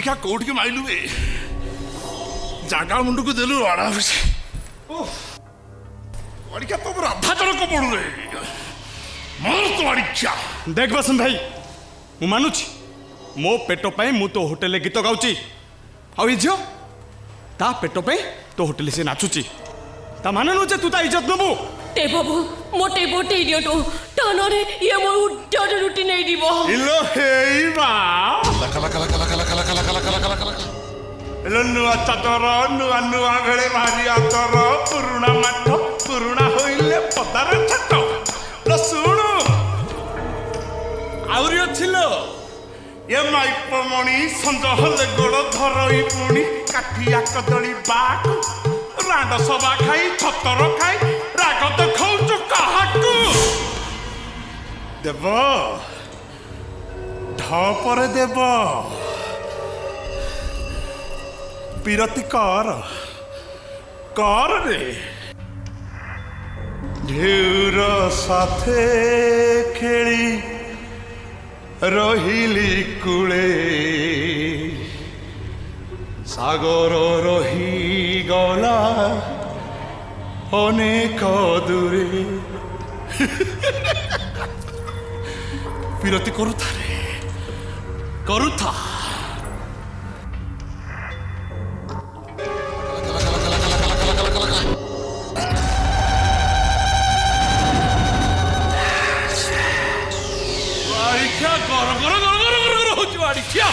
अड़िखा कौट के माइलु बे जागा मुंड को देलु आड़ा अड़िखा तो राधा जनक पड़ू रे मोर तो अड़िखा देख बसंत भाई मु मानुची मो पेट पाई मु तो होटेल गीत गाउची आउ ई झियो ता पेट पाई तो होटेल से नाचुची ता माने नु जे तू ता इज्जत नबु टे बाबू मोटे बोटे इडियटो टानरे ये मो उड्डा रुटी नहीं दिबो इलो हेइबा कला कला कला कला कला कला कला कला कला कला इलो नुआ चादर नुआ नुआ भेले भारी आतर पुरुणा माठ पुरुणा होइले पदार छाट लो सुनु आउरी अछिलो ये माइपमणि संज हले गोड़ धरई पुणी काठिया कदली बाकु रांड सभा खाई छतर खाई राग देखौचु काहाकु देव ढपरे देव बिरती कर रे ढेउर साथे खेली रहिली कूले सागर रही गला अनेक दूरे विरती करुथा रे करुथा गर गर गर गर गर गर होची वाड़ी क्या